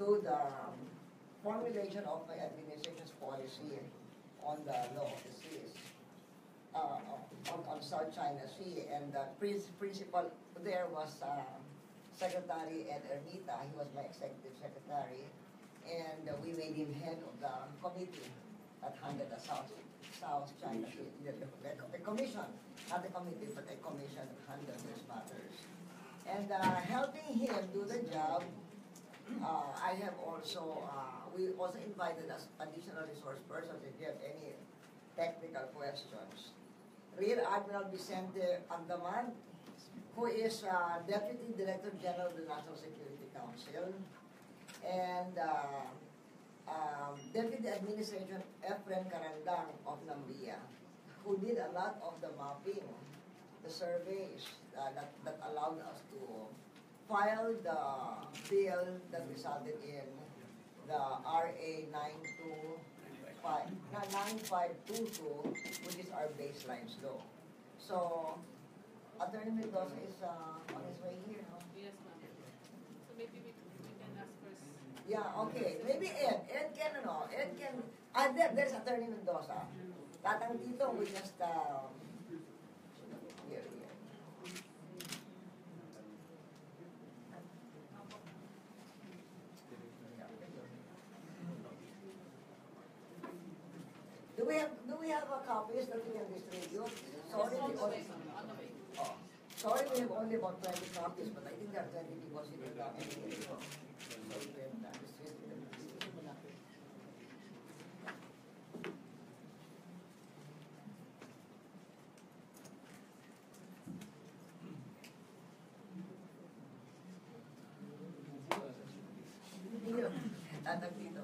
to the formulation of my administration's policy on the law of the seas, on South China Sea. And the principal there was Secretary Ed Ermita. He was my executive secretary. And we made him head of the committee that handled the South China Sea, the commission, not the committee, but a commission that handled these matters. And helping him do the job, I have also, we also invited as additional resource persons if you have any technical questions. Rear Admiral Vicente Andaman, who is Deputy Director General of the National Security Council, and Deputy Administration Efren Carandang of Nambia, who did a lot of the mapping, the surveys that allowed us to file the bill that resulted in the RA 9522, which is our baselines law. So, Attorney Mendoza is on his way here, no? Yes, ma'am. So maybe we can ask first. Yeah, okay. Maybe Ed can, there's Attorney Mendoza. Tatang Tito will just, here. Do we have a copies that we can distribute? Sorry, we only, sorry, we have only about 20 copies, but I think there are 20 people sitting down anyway. So we can distribute them. Here, tatang dito.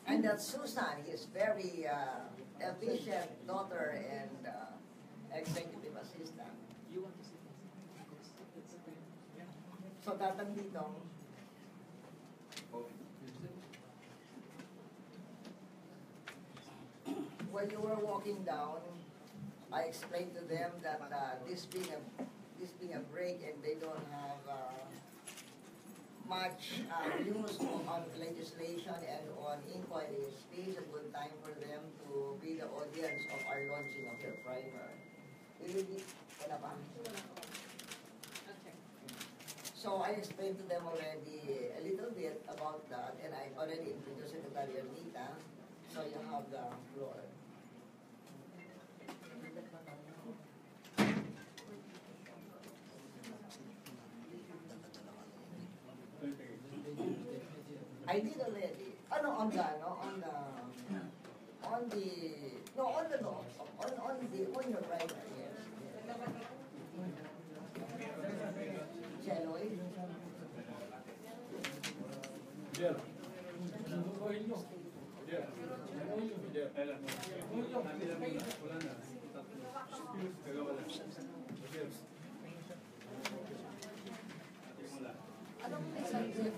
And that Susan is very efficient daughter and executive assistant. So tatang dito. When you were walking down, I explained to them that this being a break and they don't have much news on legislation and on inquiries, this is a good time for them to be the audience of our launching of their primer. Wala pa? Okay. So I explained to them already a little bit about that, and I already introduced Secretary Ermita, so you have the floor. I did already. On the law. On your primary, yes. Cheloy? Yeah. Anong exact 20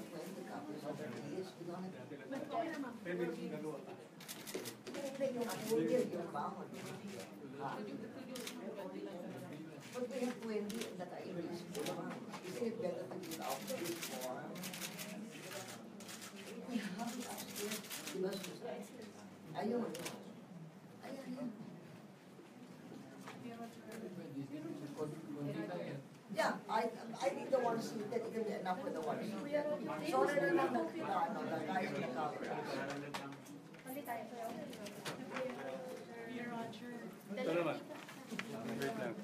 copies of the list? We don't have... Hindi, yung approval, yung bawal. But we have 20 that are in this form. Is it better to give out this form? We have it upstairs. Diba, Susan? Ayun. Ayun. Yeah, I think the one seated can be enough for the one seated. So na lang the guys in the cover. Ito naman. Wait lang.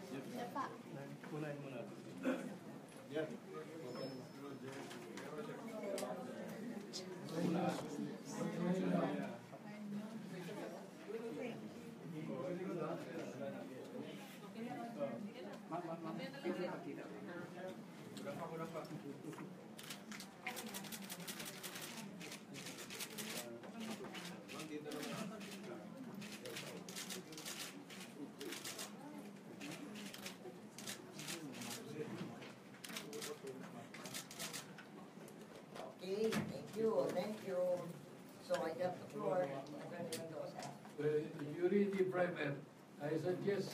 Kunain mo na. Yeah. Okay, thank you. So I got the floor. If you read the primer, I suggest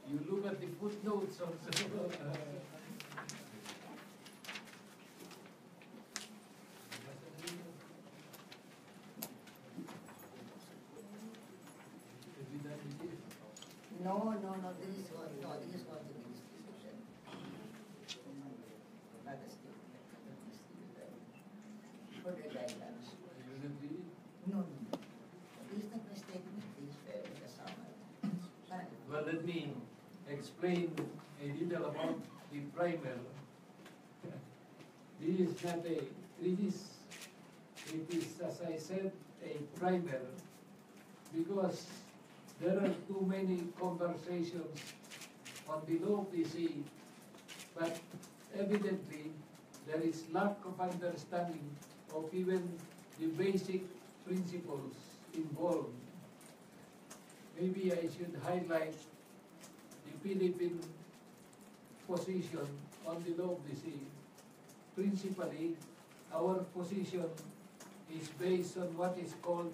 you look at the footnotes also. No, this is going to be this decision. Not a statement, for the guidelines. No. This is not my statement, this is the summary. Well, let me explain a little about the primer. This is not a treatise. It is, as I said, a primer, because there are too many conversations on the law of the sea, but evidently there is lack of understanding of even the basic principles involved. Maybe I should highlight the Philippine position on the law of the sea. Principally, our position is based on what is called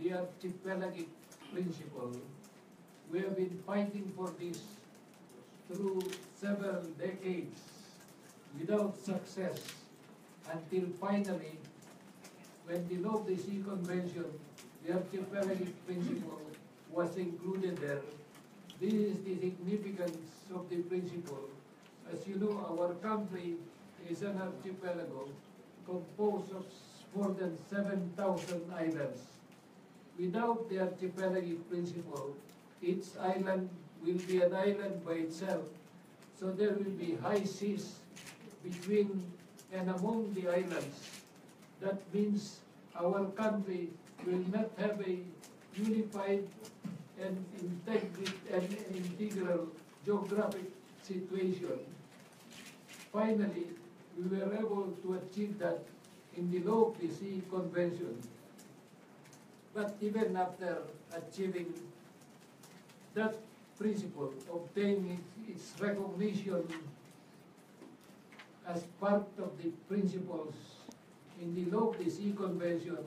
the archipelagic principle. We have been fighting for this through several decades without success, until finally, when the Law of the Sea Convention, the archipelagic principle was included there. This is the significance of the principle. As you know, our country is an archipelago composed of more than 7,000 islands. Without the archipelagic principle, each island will be an island by itself. So there will be high seas between and among the islands. That means our country will not have a unified and integral geographic situation. Finally, we were able to achieve that in the Law of the Sea Convention. But even after achieving that principle, obtaining its recognition as part of the principles in the Law of the Sea Convention,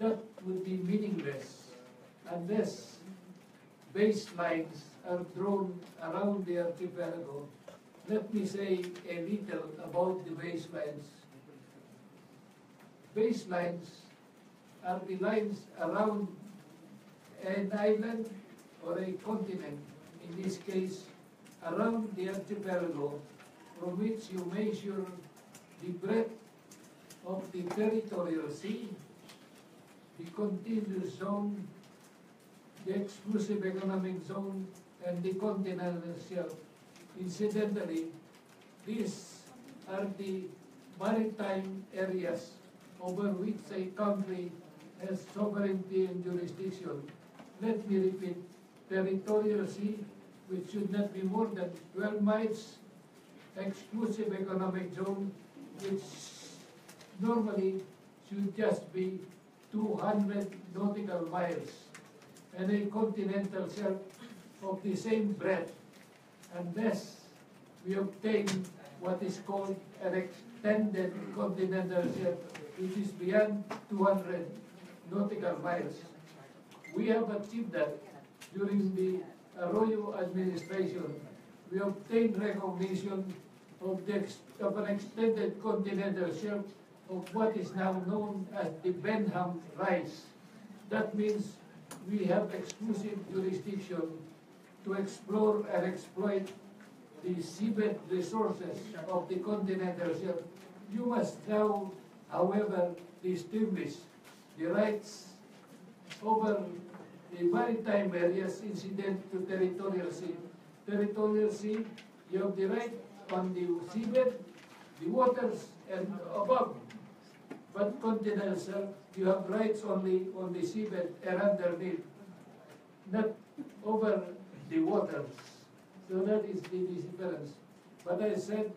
that would be meaningless unless baselines are drawn around the archipelago. Let me say a little about the baselines. Baselines are the lines around an island or a continent, in this case, around the archipelago, from which you measure the breadth of the territorial sea, the continuous zone, the exclusive economic zone, and the continental shelf. Incidentally, these are the maritime areas over which a country has sovereignty and jurisdiction. Let me repeat, territorial sea, which should not be more than 12 miles, exclusive economic zone, which normally should just be 200 nautical miles, and a continental shelf of the same breadth, unless we obtain what is called an extended continental shelf, which is beyond 200 nautical miles. We have achieved that during the Arroyo administration. We obtained recognition of an extended continental shelf of what is now known as the Benham Rise. That means we have exclusive jurisdiction to explore and exploit the seabed resources of the continental shelf. You must now, however, distinguish the rights over the maritime areas incident to territorial sea. Territorial sea, you have the right on the seabed, the waters, and above. But continental shelf, you have rights only on the seabed and underneath, not over the waters. So that is the difference. But I said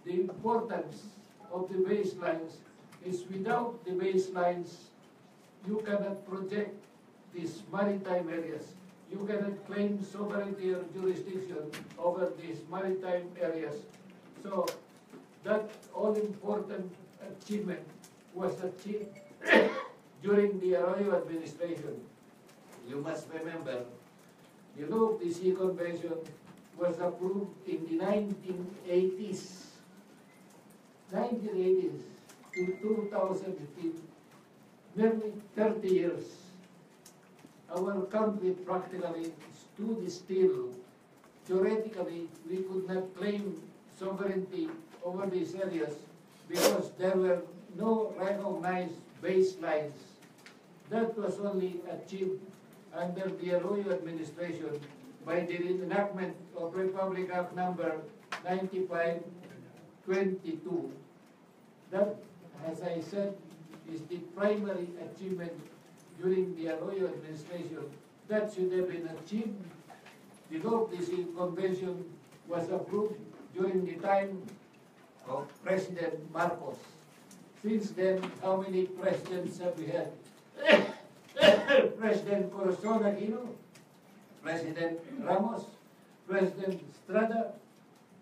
the importance of the baselines is without the baselines, you cannot project these maritime areas. You cannot claim sovereignty or jurisdiction over these maritime areas. So that all-important achievement was achieved during the Arroyo administration. You must remember, the Law of the Sea Convention was approved in the 1980s. 1980s to 2015, nearly 30 years. Our country practically to the steel, theoretically, we could not claim sovereignty over these areas because there were no recognized baselines. That was only achieved under the Arroyo administration by the enactment of Republic Act number 95/22. That, as I said, is the primary achievement during the Arroyo administration. That should have been achieved. The Law of the Sea Convention was approved during the time of President Marcos. Since then, how many presidents have we had? President Corazon Aquino, President Ramos, President Estrada,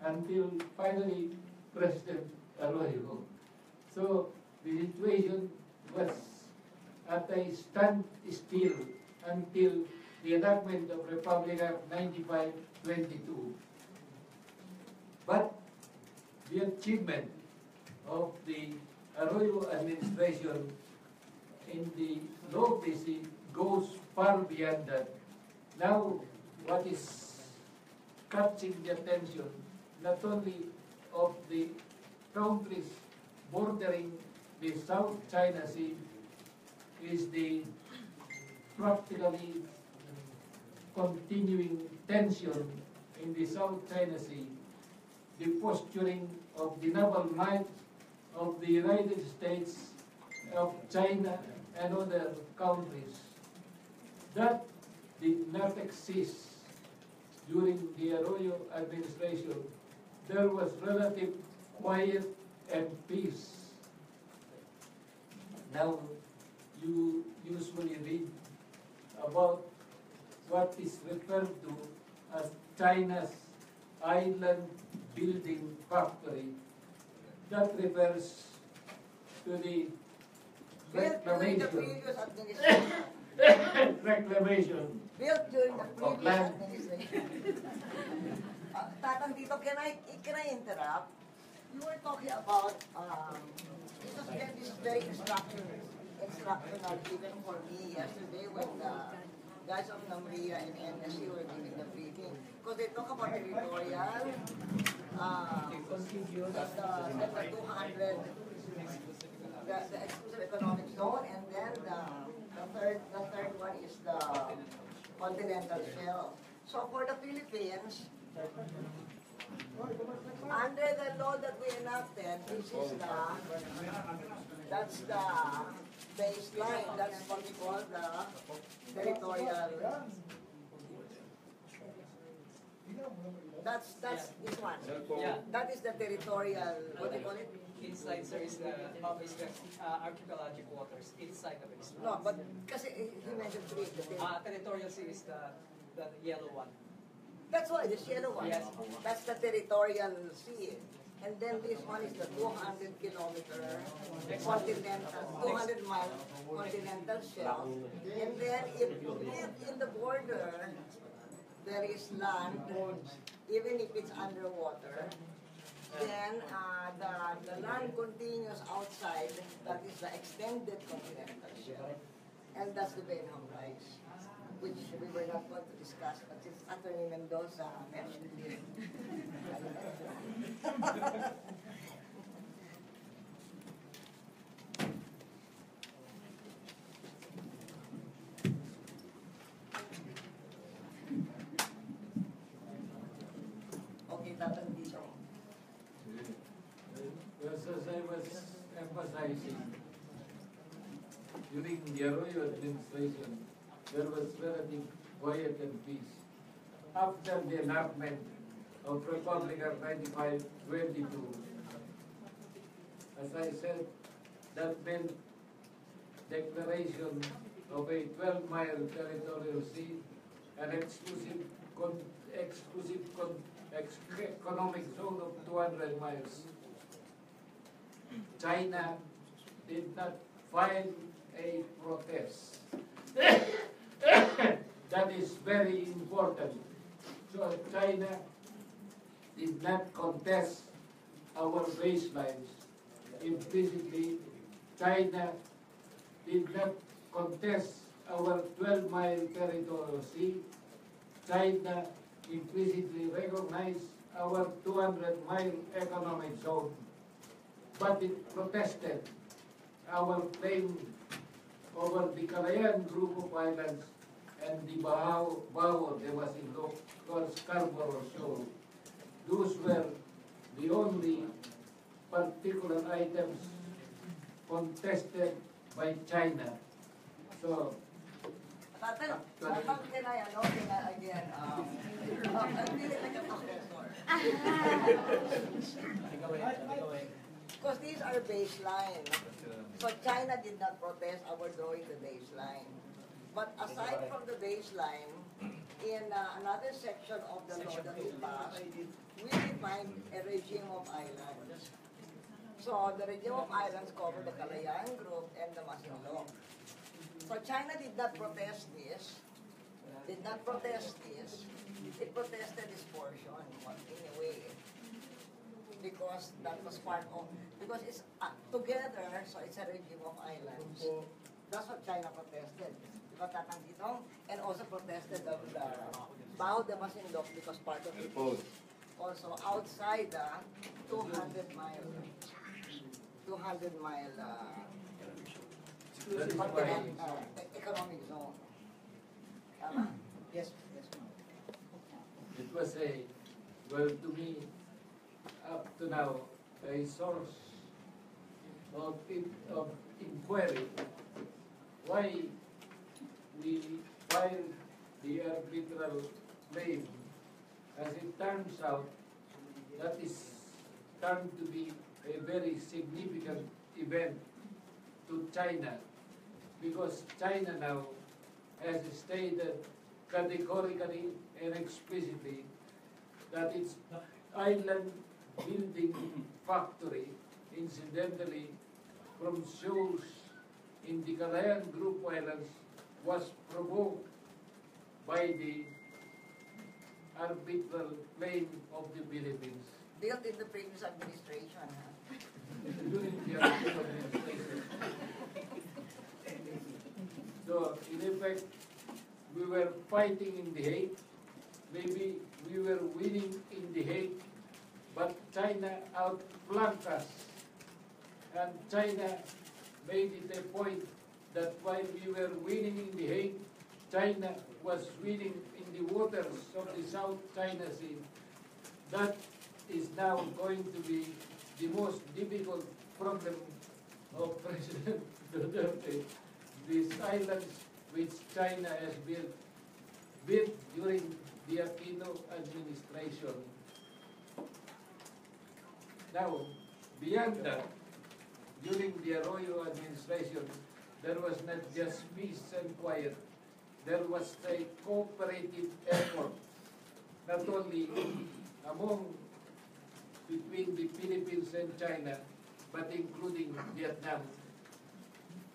until finally President Arroyo. So the situation was at a standstill until the enactment of Republic Act 95/22. But the achievement of the Arroyo administration in the Law of the Sea goes far beyond that. Now, what is catching the attention not only of the countries bordering the South China Sea is the practically continuing tension in the South China Sea, the posturing of the naval might of the United States, of China, and other countries. That did not exist during the Arroyo administration. There was relative quiet and peace. Now, you usually read about what is referred to as China's island building factory. That refers to the Built during the reclamation. previous administration. Reclamation. Built during the previous land. administration. Tatang Tito, can I interrupt? You were talking about, this is very instructional even for me yesterday when the guys of Namria and NSC were giving the briefing. Because they talk about territorial, the 200, the exclusive economic zone, and then the third one is the continental shelf. So for the Philippines, under the law that we enacted, this is that's the baseline, that's what we call the territorial, that's this one. Yeah. That is the territorial, what do you call it? Inside, sir, is the archipelagic waters inside the basin. No, but kasi he mentioned three, Territorial sea is the yellow one. that's why, this yellow one. Yes. That's the territorial sea. And then this one is the 200-kilometer continental, 200-mile continental shelf. And then if in the border there is land, even if it's underwater, then the land continues outside, that is the extended continental shelf. And that's the Benham Rise, which we were not going to discuss, but since Attorney Mendoza mentioned it. Okay, Tatang Tito. As I was emphasizing, during the Arroyo administration, there was relative quiet and peace. After the enactment of Republic Act 95/22, as I said, that meant declaration of a 12-mile territorial sea, an exclusive economic zone of 200 miles. China did not file a protest. That is very important. So China did not contest our baselines. Implicitly, China did not contest our 12-mile territorial sea, China implicitly recognized our 200-mile economic zone, but it protested our claim over the Calayan group of islands and the Bao de Masinloc or Scarborough Shoal. Those were the only particular items contested by China. So, Can I again, I'm feeling like a professor. Because these are baseline. So China did not protest our drawing the baseline. But aside from the baseline, in another section of the law that we passed, we defined a regime of islands. So the regime of islands cover the Calayan group and the Masinloc. So China did not protest this. It protested this portion in a way. Because that was part of, because it's together, so it's a regime of islands. That's what China protested. Diba Tatang and also protested the Bao de Masinloc because part of it is also outside the 200-mile economic zone. Tama? Yes, ma'am. it was to me, up to now, a source of inquiry why we filed the arbitral claim. As it turns out, that is turned to be a very significant event to China, because China now has stated categorically and explicitly that its island building factory, incidentally from shoals in the Calayan Group Islands, was provoked by the arbitral claim of the Philippines. Built in the previous administration. During the arbitral administration. So, in effect, we were fighting in The Hague. Maybe we were winning in The Hague, but China outflanked us. And China made it a point that while we were winning in The Hague, China was winning in the waters of the South China Sea. That is now going to be the most difficult problem of President Duterte. These islands which China has built during the Aquino administration. Now, beyond that, during the Arroyo administration, there was not just peace and quiet, there was a cooperative effort, not only between the Philippines and China, but including Vietnam.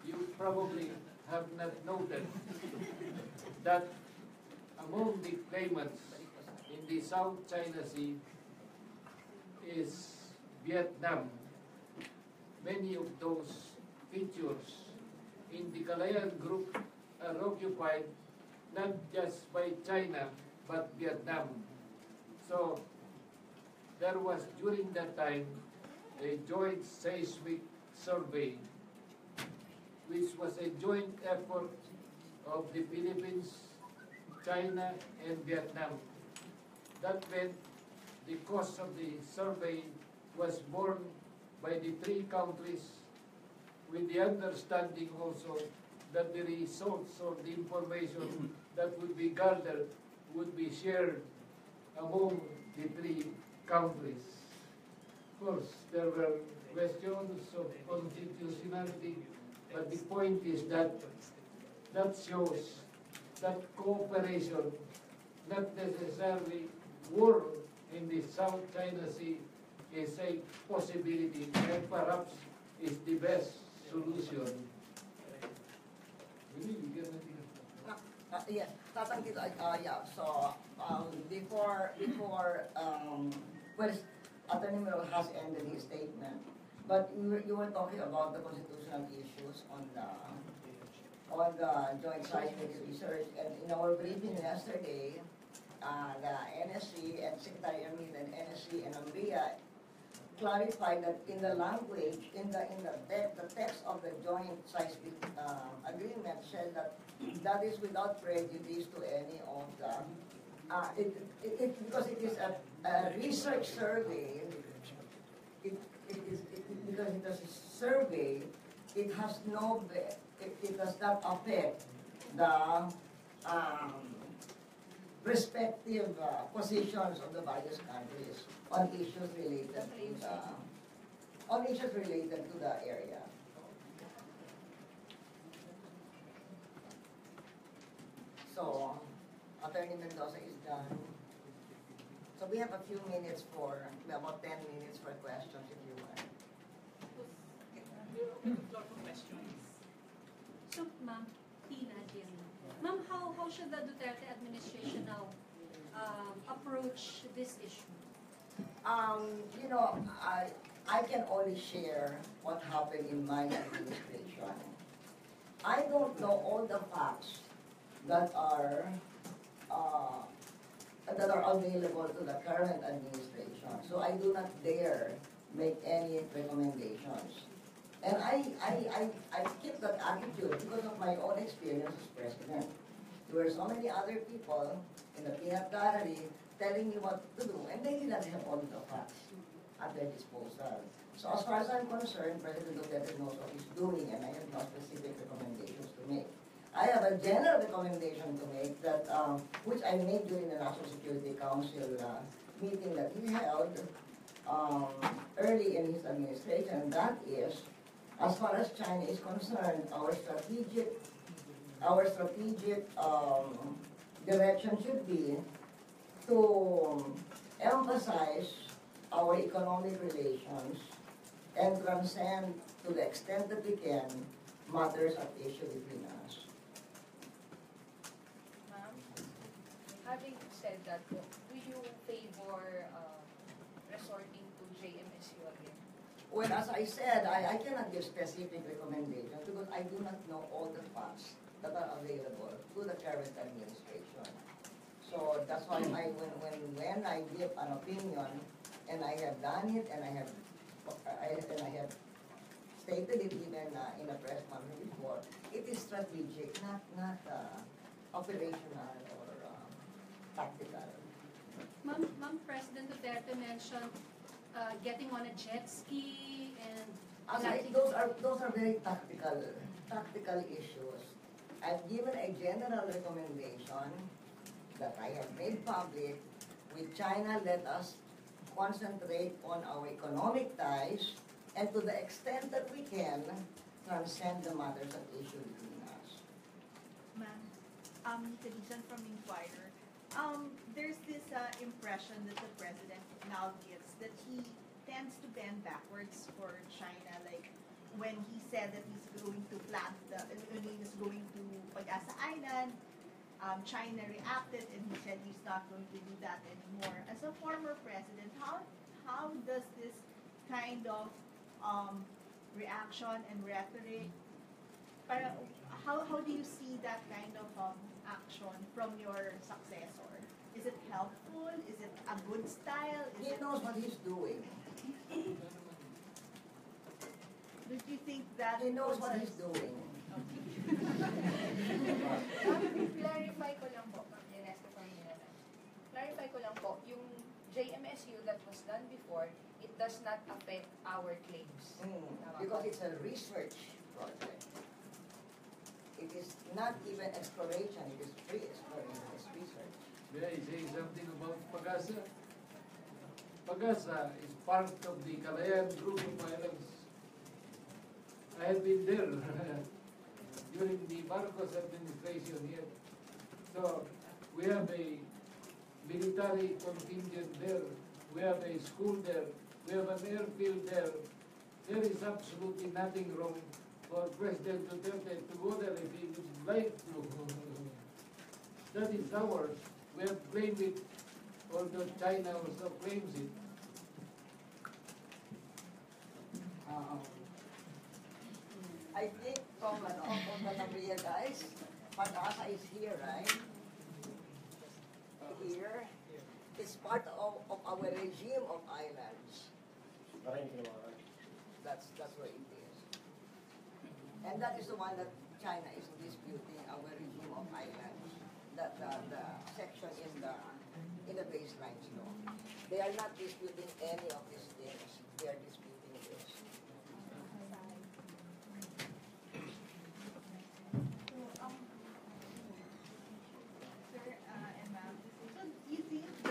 You probably have not noted that among the claimants in the South China Sea is Vietnam. Many of those features in the Calayan group are occupied not just by China, but Vietnam. So there was during that time a joint seismic survey, which was a joint effort of the Philippines, China, and Vietnam. That meant the cost of the survey was borne by the three countries, with the understanding also that the results or the information that would be gathered would be shared among the three countries. Of course, there were questions of constitutionality, but the point is that that shows that cooperation, not necessarily war in the South China Sea, is a possibility and perhaps is the best solution. Yes, Tatang Tito, yeah, so before well, Attorney Miro has ended his statement, but you were talking about the constitutional issues on the joint seismic research, and in our briefing yesterday, the NSC and Secretary Amid and NSC and Umbria clarified that in the language, in the text of the joint scientific agreement said that that is without prejudice to any of the, because it is a research survey, because it is a survey, it has no, it does not affect the respective positions of the various countries on issues related to the area. So, Attorney Mendoza is done. So we have a few minutes about 10 minutes for questions if you want. We're open to floor for questions. So, ma'am, Tina again. Ma'am, how should the Duterte administration now approach this issue? You know, I can only share what happened in my administration. I don't know all the facts that are available to the current administration, so I do not dare make any recommendations. And I keep that attitude because of my own experience as president. There were so many other people in the peanut gallery telling me what to do, and they did not have all the facts at their disposal. So as far as I'm concerned, President Duterte knows what he's doing, and I have no specific recommendations to make. I have a general recommendation to make that, which I made during the National Security Council meeting that he held early in his administration, and that is, as far as China is concerned, our strategic direction should be to emphasize our economic relations and transcend, to the extent that we can, matters at issue between us. Ma'am, having said that, do you favor resorting to JMSU again? Well, as I said, I cannot give specific recommendations because I do not know all the facts that are available to the current administration. So that's why when I give an opinion, and I have done it, and I have stated it even in a press conference before, it is strategic, not operational or tactical. Ma'am, President Duterte mentioned getting on a jet ski and Those are very tactical issues. I've given a general recommendation that I have made public. With China, let us concentrate on our economic ties, and to the extent that we can, transcend the matters at issue between us. Ma'am, Talisan from Inquirer. There's this impression that the president now gives that he tends to bend backwards for China, like when he said that he's going to plant when he was going to Pag-asa Island, China reacted and he said he's not going to do that anymore. As a former president, how does this kind of reaction and rhetoric, how do you see that kind of action from your successor? Is it helpful? Is it a good style? He knows what he's doing. Do you think that He knows what he's doing. Clarify ko lang po, Ernesto Pamela. Clarify ko lang po, yung JMSU that was done before, it does not affect our claims. Because it's a research project. It is not even exploration, it is free exploration, it's research. May I say something about Pag-asa? Pag-asa is part of the Calayan group of islands. I have been there during the Marcos administration here. So we have a military contingent there. We have a school there. We have an airfield there. There is absolutely nothing wrong for President Duterte to go there if he would like to. That is ours. We have claimed it, although China also claims it. I think from the Nabria guys, Pag-asa is here, right? here. It's part of our regime of islands. That's where it is. And that is the one that China is disputing, our regime of islands. That the section in the baselines law. They are not disputing any of these things. They are disputing this. Sir and ma'am, so you think the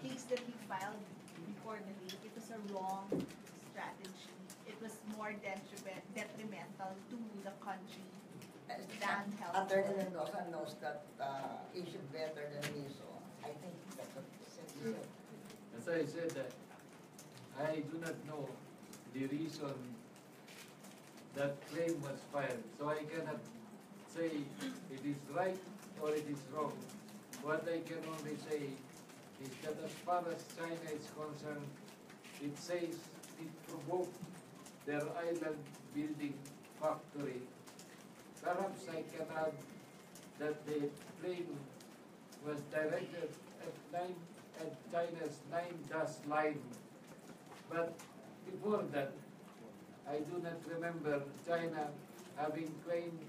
case that we filed before the Hague, it was a wrong strategy? It was more detrimental to the country than helpful? Attorney Mendoza knows that issue better than me, so I think that's what he said. As I said, I do not know the reason that claim was filed, so I cannot say it is right or it is wrong. What I can only say is that as far as China is concerned, it says it provoked their island building factory. Perhaps I can add that the plane was directed at China's 9-dash line. But before that, I do not remember China having claimed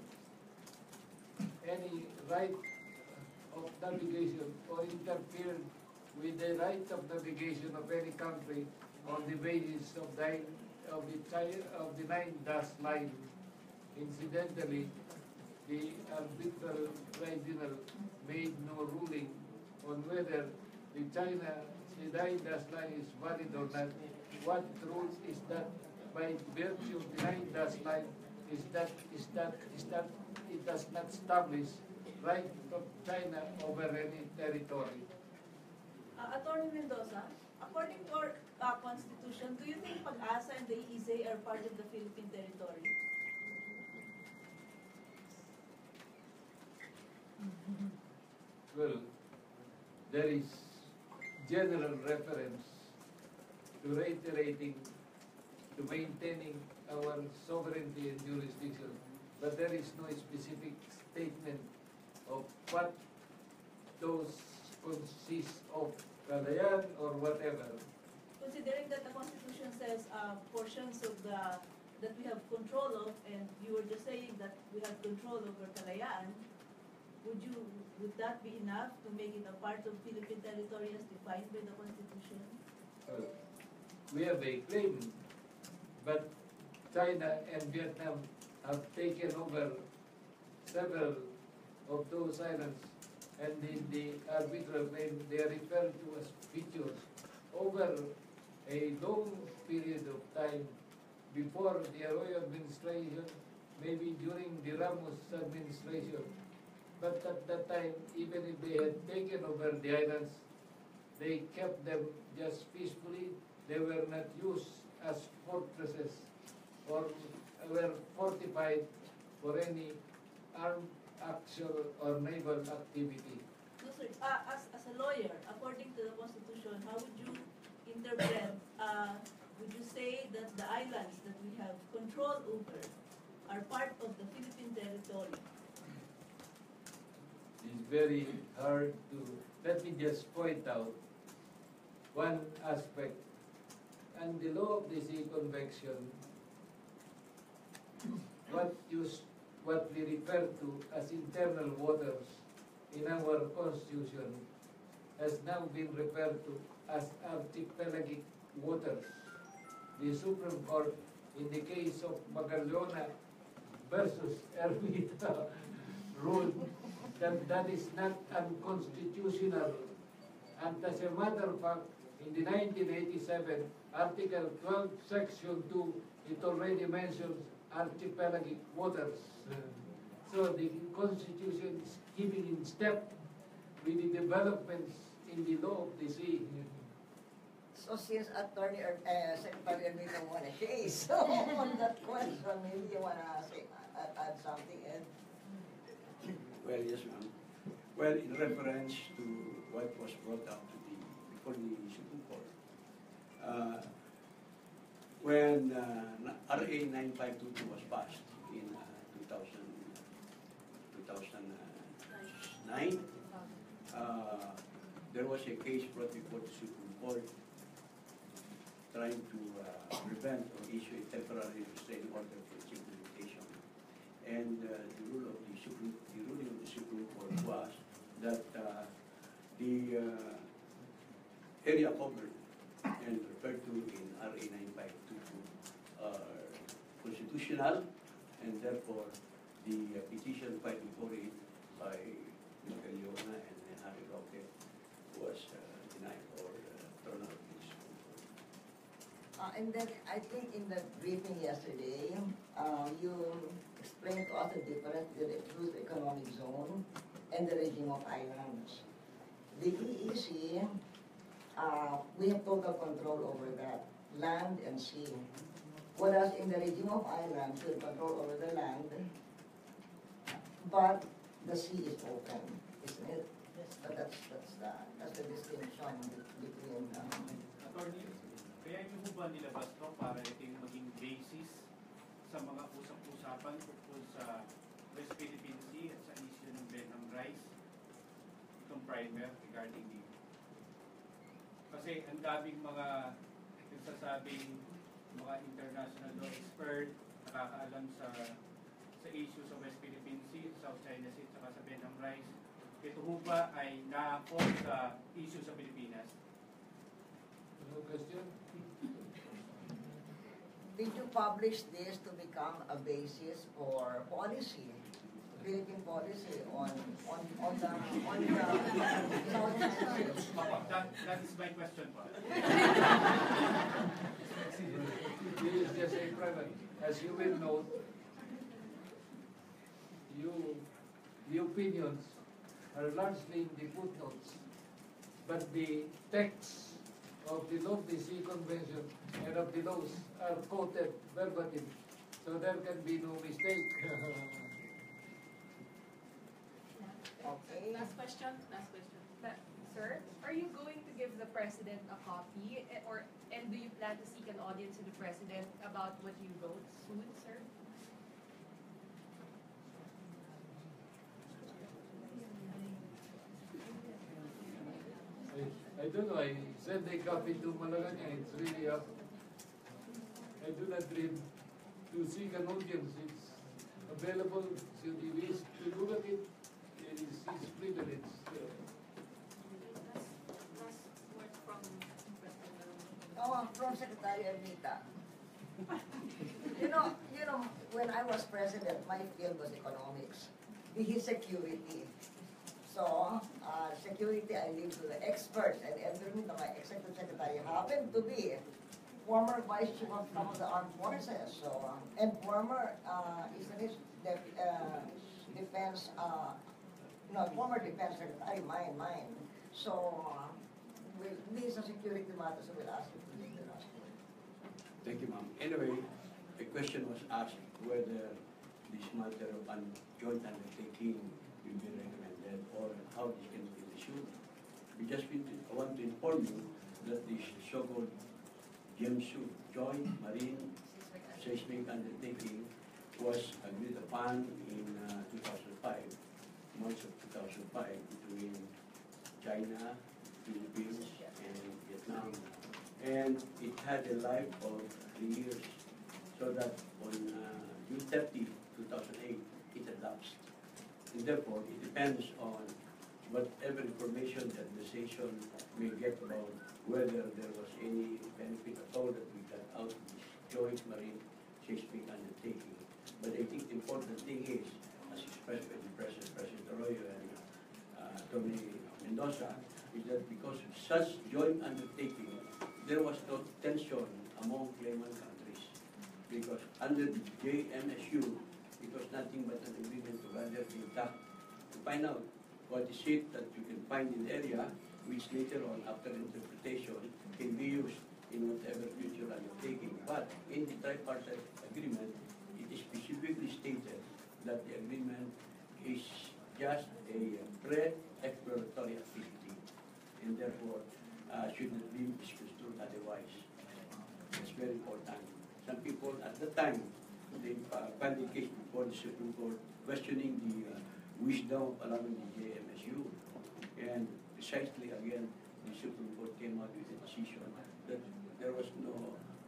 any right of navigation or interfered with the right of navigation of any country on the basis of the 9-dash line. Incidentally, the arbitral tribunal made no ruling on whether the 9-dash line is valid or not. What rules is that by virtue of the 9-dash line is that it does not establish right of China over any territory. Attorney Mendoza, according to our constitution, do you think Pag-asa and the EEZ are part of the Philippine territory? Well, there is general reference to reiterating, to maintaining our sovereignty and jurisdiction, but there is no specific statement of what those consist of, Kalayaan or whatever. Considering that the Constitution says portions of that we have control of, and you were just saying that we have control over Kalayaan, would that be enough to make it a part of Philippine territory as defined by the Constitution? We have a claim, but China and Vietnam have taken over several of those islands, and in the arbitral claim they are referred to as features over a long period of time before the Arroyo administration, maybe during the Ramos administration. But at that time, even if they had taken over the islands, they kept them just peacefully. They were not used as fortresses or were fortified for any armed action or naval activity. No, sir. As a lawyer, according to the Constitution, how would you interpret, would you say that the islands that we have control over are part of the Philippine territory? It's very hard to, let me just point out one aspect. And the law of the sea convection, what we refer to as internal waters in our constitution has now been referred to as archipelagic waters. The Supreme Court, in the case of Magallona versus Ermita, ruled that that is not unconstitutional. And as a matter of fact, in the 1987, Article 12, Section 2, it already mentions archipelagic waters. So the Constitution is keeping in step with the developments in the law of the sea. So since Secretary Ermita won a case, so on that question, maybe you want to add something, Ed? Well, yes, ma'am. Well, in reference to what was brought out before the Supreme Court, when RA 9522 was passed in 2009, there was a case brought before the Supreme Court trying to prevent or issue a temporary restraining order for its implementation. And the ruling of the Supreme Court was that the area covered and referred to in RA 9522 are constitutional, and therefore the petition filed before it by Mr. Leona and Harry Roque was denied or thrown out of the Supreme Court. And then I think in the briefing yesterday, you explained to us the difference between the exclusive economic zone and the regime of islands. The EEZ, we have total control over that, land and sea. Whereas in the regime of islands, we have control over the land, but the sea is open, isn't it? But that's the distinction between. Attorney, kaya niyo po ba nilabas to para ito yung maging basis sa mga usap-usapan tungkol sa West Philippine Sea at sa issue ng Benham Rice, itong primer regarding dito? Kasi ang daming mga nagsasabing mga international law expert nakakaalam sa issue sa West Philippine Sea, South China Sea, at sa Benham Rice. Ito ho ba ay naakot sa issue sa Pilipinas? No question? Did you publish this to become a basis for policy, Philippine policy on the South China Sea? That is my question po. This is just a private. As you will note, the opinions are largely in the footnotes, but the texts of the Northeast Sea Convention and of the laws are quoted verbatim, so there can be no mistake. Okay. Last question. Sir, are you going to give the President a copy, and do you plan to seek an audience with the President about what you wrote soon, sir? I don't know, I sent a copy to Malacanang. It's really up. I do not dream to seek an audience. It's available should you wish to look at it. It is his privilege. Last word from President. From Secretary Ermita. You know, when I was president, my field was economics. His security. So, security, I leave to the experts, and Ermita, my executive secretary, happened to be former vice chief of some of the armed forces. So, and former defense, former defense secretary, mine. So, these are security matters, so we'll ask you to leave the last word. Thank you, ma'am. Anyway, a question was asked whether this matter of joint undertaking will be recommended or how this can be issued. I want to inform you that this so-called JMSU, Joint Marine Seismic Undertaking, was agreed upon in 2005, March of 2005, between China, Philippines, and Vietnam. And it had a life of 3 years, so that on June 30, 2008, it elapsed. And therefore, it depends on whatever information the administration may get about whether there was any benefit at all that we got out of this joint marine seismic undertaking. But I think the important thing is, as expressed by the President Arroyo and Tony Mendoza, is that because of such joint undertaking, there was no tension among claimant countries. Because under the JMSU, it was nothing but an agreement to gather data to find out what is it that you can find in the area, which later on, after interpretation, can be used in whatever future undertaking. But in the tripartite agreement, it is specifically stated that the agreement is just a pre-exploratory activity, and therefore should not be misconstrued otherwise. It's very important. Some people at the time, they filed the case before the Supreme Court questioning the wisdom of allowing the JMSU. And precisely again, the Supreme Court came out with a decision that there was no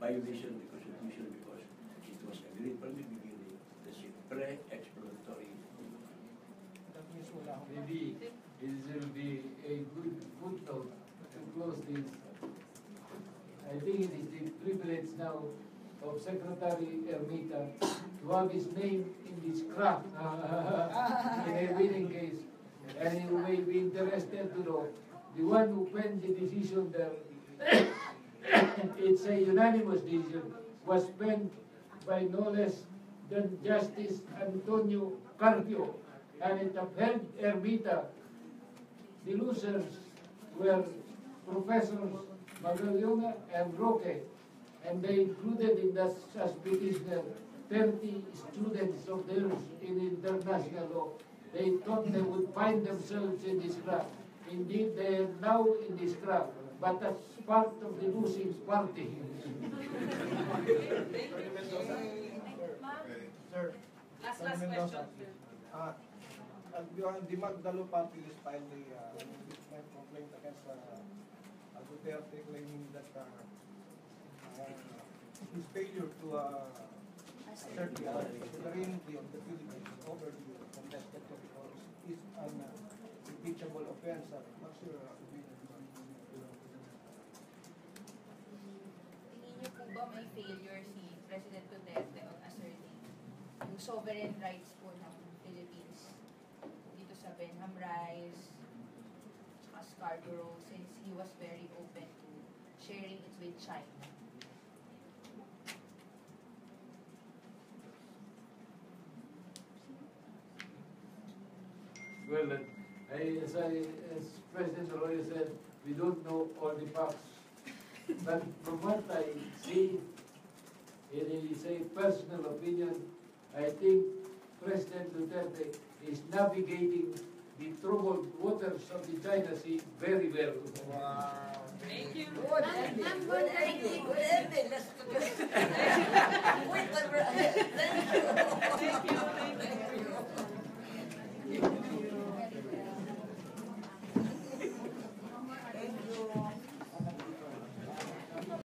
violation of the Constitution because it was agreed from the beginning that it's pre-exploratory. That means maybe it will be a good footnote to close this. I think it is the privilege now of Secretary Ermita to have his name in this craft in a winning case. And you may be interested to know the one who penned the decision there. It's a unanimous decision, was penned by no less than Justice Antonio Carpio, and it upheld Ermita. The losers were Professors Magallona and Roque, and they included in that as petitioner 30 students of theirs in international law. They thought they would find themselves in this craft. Indeed, they are now in this craft, but as part of the losing party. Sir, Last Mendoza. question, sir. The Magdalo party is filed a impeachment complaint against Duterte, claiming that his failure to assert the sovereignty of the Philippines over the contested territories is an impeachable offense. What's your opinion? Tingin niyo po ba may failure si President Duterte on asserting yung sovereign rights po ng Philippines dito sa Benham Rise, saka Scarborough, since he was very open to sharing it with China? Well, as President Arroyo said, we don't know all the facts. But from what I see, it is a personal opinion. I think President Duterte is navigating the troubled waters of the China Sea very well. Wow. Thank you. Good ending. Good ending. Good ending. Let's